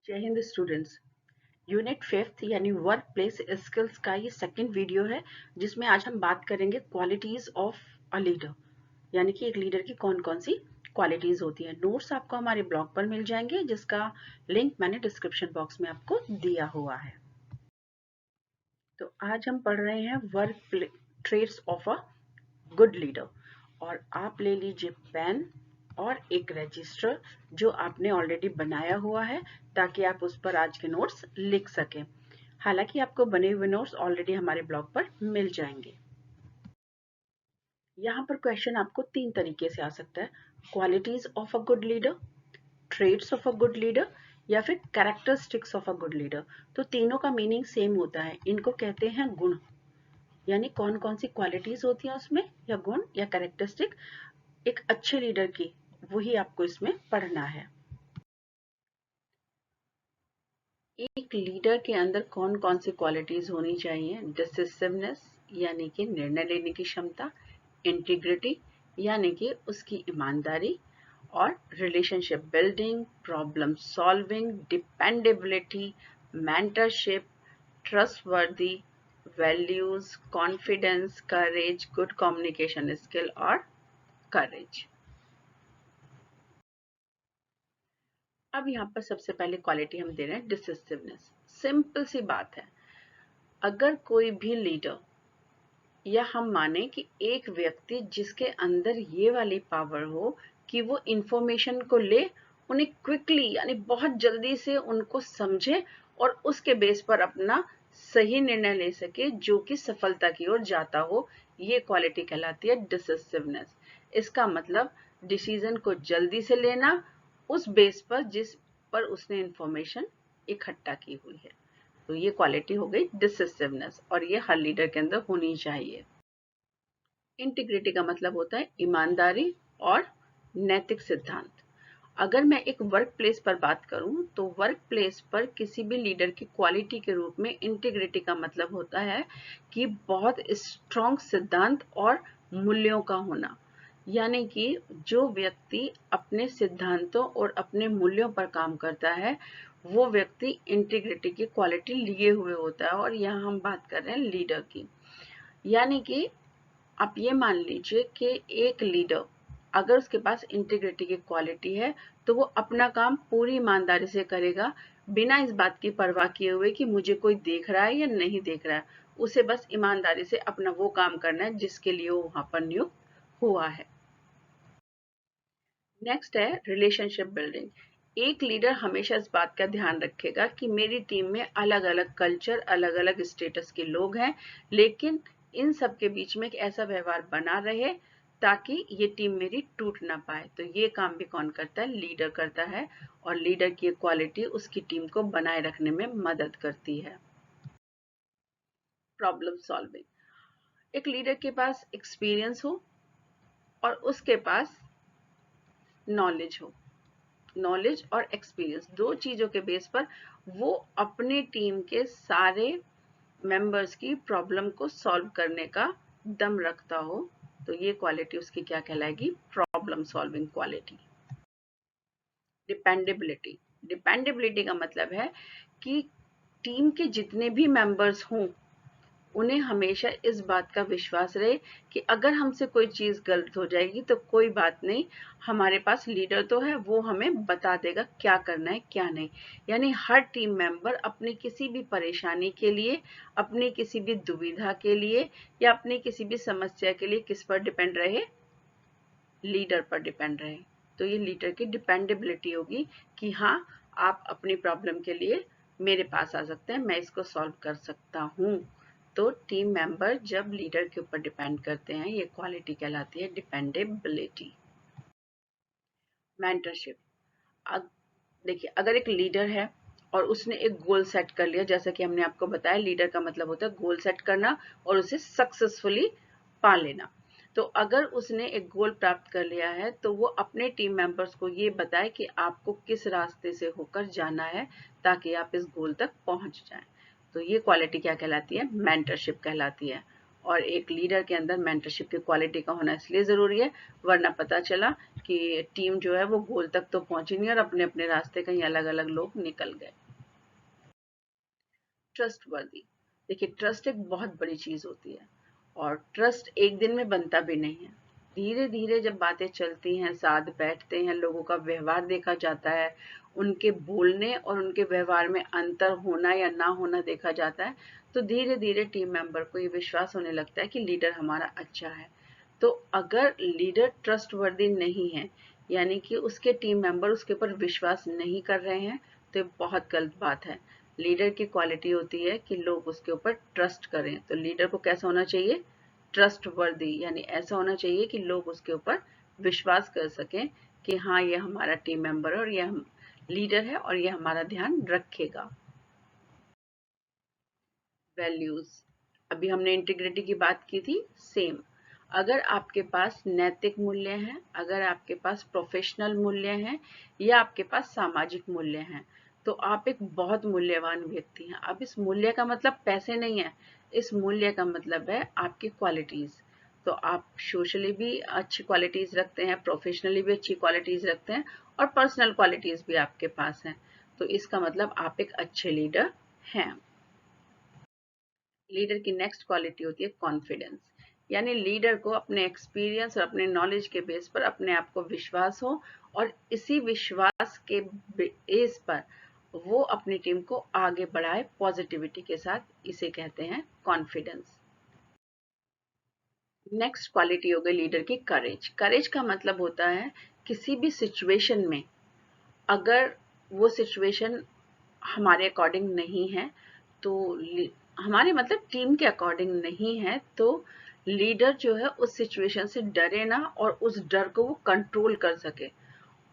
जय Hind students. Unit 5th यानी work place skills का ये सेकंड वीडियो है जिसमें आज हम बात करेंगे क्वालिटीज ऑफ अ लीडर, यानी कि एक लीडर की कौन कौन सी क्वालिटीज होती हैं। नोट्स आपको हमारे ब्लॉग पर मिल जाएंगे जिसका लिंक मैंने डिस्क्रिप्शन बॉक्स में आपको दिया हुआ है। तो आज हम पढ़ रहे हैं work traits of a good leader, और आप ले लीजिए पेन और एक रजिस्टर जो आपने ऑलरेडी बनाया हुआ है ताकि आप उस पर आज के नोट्स लिख सकें। हालांकि आपको बने हुए नोट्स ऑलरेडी हमारे ब्लॉग पर मिल जाएंगे। यहाँ पर क्वेश्चन आपको 3 तरीके से आ सकता है: qualities of a good leader, traits of a good leader, या फिर characteristics of a good leader. तो तीनों का मीनिंग सेम होता है, इनको कहते हैं गुण, यानी कौन कौन सी क्वालिटीज होती हैं उसमें, या गुण या कैरेक्टरिस्टिक एक अच्छे लीडर की, वही आपको इसमें पढ़ना है। एक लीडर के अंदर कौन कौन सी क्वालिटीज होनी चाहिए: डिसिसिवनेस यानी कि निर्णय लेने की क्षमता, इंटीग्रिटी यानी कि उसकी ईमानदारी, और relationship building, problem solving, dependability, mentorship, trustworthy, values, confidence, courage, good communication skill और करेज। अब यहाँ पर सबसे पहले क्वालिटी हम दे रहे हैं डिसिसिवनेस। सिंपल सी बात है, अगर कोई भी लीडर, या हम माने कि एक व्यक्ति जिसके अंदर ये वाली पावर हो कि वो इंफॉर्मेशन को ले, उन्हें क्विकली यानी बहुत जल्दी से उनको समझे और उसके बेस पर अपना सही निर्णय ले सके जो कि सफलता की ओर जाता हो, ये क्वालिटी कहलाती है डिसिसिवनेस। इसका मतलब डिसीजन को जल्दी से लेना उस बेस पर जिस पर उसने इंफॉर्मेशन इकट्ठा की हुई है। तो ये क्वालिटी हो गई डिसिसिवनेस, और ये हर लीडर के अंदर होनी चाहिए। इंटीग्रिटी का मतलब होता है ईमानदारी और नैतिक सिद्धांत। अगर मैं एक वर्क प्लेस पर बात करूं तो वर्क प्लेस पर किसी भी लीडर की क्वालिटी के रूप में इंटीग्रिटी का मतलब होता है कि बहुत स्ट्रॉन्ग सिद्धांत और मूल्यों का होना, यानी कि जो व्यक्ति अपने सिद्धांतों और अपने मूल्यों पर काम करता है वो व्यक्ति इंटीग्रिटी की क्वालिटी लिए हुए होता है। और यहाँ हम बात कर रहे हैं लीडर की, यानी कि आप ये मान लीजिए कि एक लीडर अगर उसके पास इंटीग्रिटी की क्वालिटी है तो वो अपना काम पूरी ईमानदारी से करेगा, बिना इस बात की परवाह किए हुए कि मुझे कोई देख रहा है या नहीं देख रहा है। उसे बस ईमानदारी से अपना वो काम करना है जिसके लिए वो वहां पर नियुक्त हुआ है। नेक्स्ट है रिलेशनशिप बिल्डिंग। एक लीडर हमेशा इस बात का ध्यान रखेगा कि मेरी टीम में अलग अलग कल्चर, अलग अलग स्टेटस के लोग हैं, लेकिन इन सब के बीच में एक ऐसा व्यवहार बना रहे ताकि ये टीम मेरी टूट ना पाए। तो ये काम भी कौन करता है? लीडर करता है, और लीडर की क्वालिटी उसकी टीम को बनाए रखने में मदद करती है। प्रॉब्लम सॉल्विंग, एक लीडर के पास एक्सपीरियंस हो और उसके पास नॉलेज हो। नॉलेज और एक्सपीरियंस दो चीजों के बेस पर वो अपने टीम के सारे मेंबर्स की प्रॉब्लम को सॉल्व करने का दम रखता हो, तो ये क्वालिटी उसकी क्या कहलाएगी? Problem solving quality. Dependability, dependability का मतलब है कि टीम के जितने भी मेंबर्स हों उन्हें हमेशा इस बात का विश्वास रहे कि अगर हमसे कोई चीज गलत हो जाएगी तो कोई बात नहीं, हमारे पास लीडर तो है, वो हमें बता देगा क्या करना है क्या नहीं। यानी हर टीम मेंबर अपनी किसी भी परेशानी के लिए, अपनी किसी भी दुविधा के लिए, या अपनी किसी भी समस्या के लिए किस पर डिपेंड रहे? लीडर पर डिपेंड रहे। तो ये लीडर की डिपेंडेबिलिटी होगी कि हाँ, आप अपनी प्रॉब्लम के लिए मेरे पास आ सकते हैं, मैं इसको सॉल्व कर सकता हूँ। तो टीम मेंबर जब लीडर के ऊपर डिपेंड करते हैं, ये क्वालिटी कहलाती है डिपेंडेबिलिटी। मेंटरशिप, देखिए अगर एक लीडर है और उसने एक गोल सेट कर लिया, जैसा कि हमने आपको बताया लीडर का मतलब होता है गोल सेट करना और उसे सक्सेसफुली पा लेना। तो अगर उसने एक गोल प्राप्त कर लिया है तो वो अपने टीम मेंबर्स को ये बताए कि आपको किस रास्ते से होकर जाना है ताकि आप इस गोल तक पहुंच जाएं। तो ये क्वालिटी क्या कहलाती है? मेंटरशिप कहलाती है। और एक लीडर के अंदर मेंटरशिप की क्वालिटी का होना इसलिए ज़रूरी है, वरना पता चला कि टीम जो है वो गोल तक तो पहुंची नहीं और अपने अपने रास्ते कहीं अलग अलग लोग निकल गए। ट्रस्टवर्दी, देखिए ट्रस्ट एक बहुत बड़ी चीज़ होती है और ट्रस्ट एक दिन में बनता भी नहीं है। धीरे धीरे जब बातें चलती हैं, साथ बैठते हैं, लोगों का व्यवहार देखा जाता है, उनके बोलने और उनके व्यवहार में अंतर होना या ना होना देखा जाता है, तो धीरे धीरे टीम मेंबर को ये विश्वास होने लगता है कि लीडर हमारा अच्छा है। तो अगर लीडर ट्रस्टवर्दी नहीं है, यानी कि उसके टीम मेंबर उसके ऊपर विश्वास नहीं कर रहे हैं, तो ये बहुत गलत बात है। लीडर की क्वालिटी होती है कि लोग उसके ऊपर ट्रस्ट करें। तो लीडर को कैसा होना चाहिए? ट्रस्टवर्दी, यानी ऐसा होना चाहिए कि लोग उसके ऊपर विश्वास कर सकें कि हाँ, ये हमारा टीम मेंबर है और ये हम लीडर है और ये हमारा ध्यान रखेगा। वैल्यूज, अभी हमने इंटीग्रिटी की बात की थी, सेम। अगर आपके पास नैतिक मूल्य हैं, अगर आपके पास प्रोफेशनल मूल्य हैं या आपके पास सामाजिक मूल्य हैं, तो आप एक बहुत मूल्यवान व्यक्ति हैं। अब इस मूल्य का मतलब पैसे नहीं है, इस मूल्य का मतलब है आपकी क्वालिटीज। तो आप सोशली भी अच्छी क्वालिटीज रखते हैं, प्रोफेशनली भी अच्छी क्वालिटीज रखते हैं और पर्सनल क्वालिटीज भी आपके पास हैं, तो इसका मतलब आप एक अच्छे लीडर हैं। लीडर की नेक्स्ट क्वालिटी होती है कॉन्फिडेंस, यानी लीडर को अपने एक्सपीरियंस और अपने नॉलेज के बेस पर अपने आप को विश्वास हो और इसी विश्वास के बेस पर वो अपनी टीम को आगे बढ़ाए पॉजिटिविटी के साथ, इसे कहते हैं कॉन्फिडेंस। नेक्स्ट क्वालिटी हो गई लीडर की करेज। करेज का मतलब होता है किसी भी सिचुएशन में अगर वो सिचुएशन हमारे अकॉर्डिंग नहीं है, तो हमारे मतलब टीम के अकॉर्डिंग नहीं है, तो लीडर जो है उस सिचुएशन से डरे ना और उस डर को वो कंट्रोल कर सके,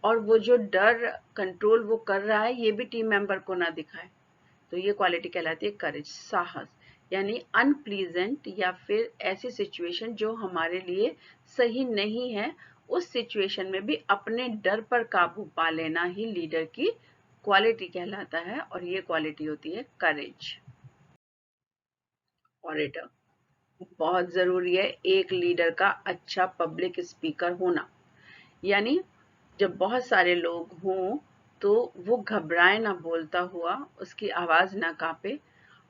और वो जो डर कंट्रोल वो कर रहा है ये भी टीम मेंबर को ना दिखाए। तो ये क्वालिटी कहलाती है करेज, साहस, यानी अनप्लीजेंट या फिर ऐसी सिचुएशन जो हमारे लिए सही नहीं है, उस सिचुएशन में भी अपने डर पर काबू पा लेना ही लीडर की क्वालिटी कहलाता है और ये क्वालिटी होती है करेज। ऑरेटर, बहुत जरूरी है एक लीडर का अच्छा पब्लिक स्पीकर होना, यानी जब बहुत सारे लोग हों तो वो घबराए ना बोलता हुआ, उसकी आवाज ना कांपे,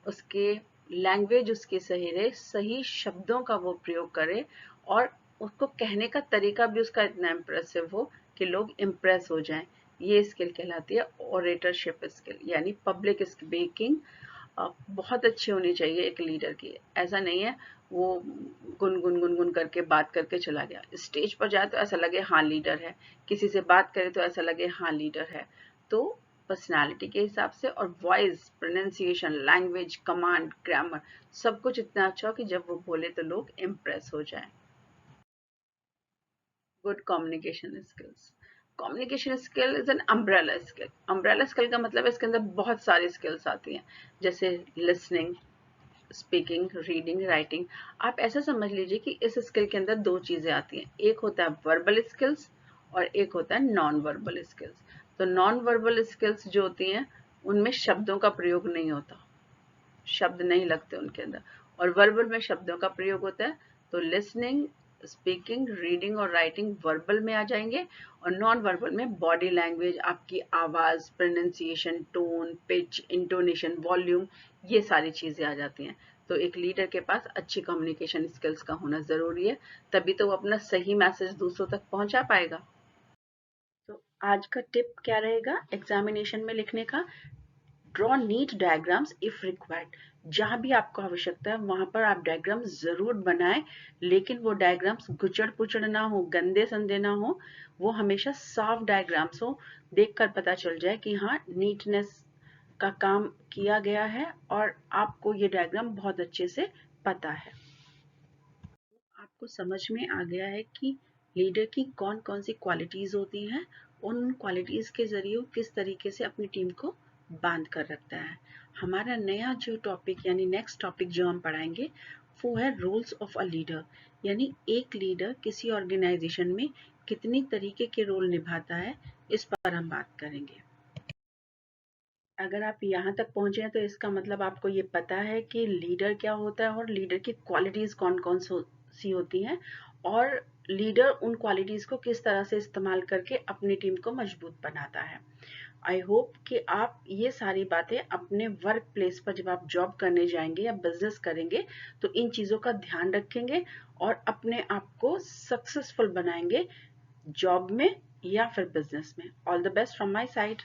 उसके लैंग्वेज उसकी सही रहे, सही शब्दों का वो प्रयोग करे और उसको कहने का तरीका भी उसका इतना इम्प्रेसिव हो कि लोग इम्प्रेस हो जाएं। ये स्किल कहलाती है ओरेटरशिप स्किल, यानी पब्लिक स्पीकिंग बहुत अच्छी होनी चाहिए एक लीडर की। ऐसा नहीं है वो गुन करके बात करके चला गया, स्टेज पर जाए तो ऐसा लगे हाँ लीडर है, किसी से बात करे तो ऐसा लगे हाँ लीडर है। तो पर्सनालिटी के हिसाब से और voice, pronunciation, language, command, grammar, सब कुछ इतना अच्छा हो कि जब वो बोले तो लोग इम्प्रेस हो जाएं। Good communication skills, communication skill is an umbrella skill. Umbrella skill का मतलब इसके अंदर बहुत सारी स्किल्स आती हैं, जैसे लिसनिंग, स्पीकिंग, रीडिंग, राइटिंग। आप ऐसा समझ लीजिए कि इस स्किल के अंदर दो चीजें आती हैं, एक होता है वर्बल स्किल्स और एक होता है नॉन वर्बल स्किल्स। तो नॉन वर्बल स्किल्स जो होती हैं उनमें शब्दों का प्रयोग नहीं होता, शब्द नहीं लगते उनके अंदर, और वर्बल में शब्दों का प्रयोग होता है। तो लिसनिंग, स्पीकिंग, रीडिंग और राइटिंग वर्बल में आ जाएंगे, और नॉन वर्बल में बॉडी लैंग्वेज, आपकी आवाज, pronunciation, tone, pitch, intonation, volume, ये सारी चीजें आ जाती हैं। तो एक लीडर के पास अच्छी कम्युनिकेशन स्किल्स का होना जरूरी है, तभी तो वो अपना सही मैसेज दूसरों तक पहुंचा पाएगा। तो आज का टिप क्या रहेगा एग्जामिनेशन में लिखने का? Draw NEET diagrams if required. जहां भी आपको आवश्यकता है वहां पर आप डायग्राम जरूर बनाएं, लेकिन वो डायग्राम्स गुचड़ पुचड़ ना हो, गंदे संदे ना हो, वो हमेशा साफ डायग्राम्स हो, देखकर पता चल जाए कि हाँ नीटनेस का काम किया गया है और आपको ये डायग्राम बहुत अच्छे से पता है। आपको समझ में आ गया है कि लीडर की कौन कौन सी क्वालिटीज होती हैं, उन क्वालिटीज के जरिए वो किस तरीके से अपनी टीम को बांध कर रखता है। हमारा नया जो टॉपिक यानी नेक्स्ट टॉपिक जो हम पढ़ाएंगे वो है रोल्स ऑफ अ लीडर, यानी एक लीडर किसी ऑर्गेनाइजेशन में कितनी तरीके के रोल निभाता है, इस पर हम बात करेंगे। अगर आप यहाँ तक पहुंचे हैं तो इसका मतलब आपको ये पता है कि लीडर क्या होता है और लीडर की क्वालिटीज कौन कौन सी होती हैं, और लीडर उन क्वालिटीज को किस तरह से इस्तेमाल करके अपनी टीम को मजबूत बनाता है। आई होप कि आप ये सारी बातें अपने वर्क प्लेस पर जब आप जॉब करने जाएंगे या बिजनेस करेंगे तो इन चीज़ों का ध्यान रखेंगे और अपने आप को सक्सेसफुल बनाएंगे, जॉब में या फिर बिजनेस में। All the best from my side.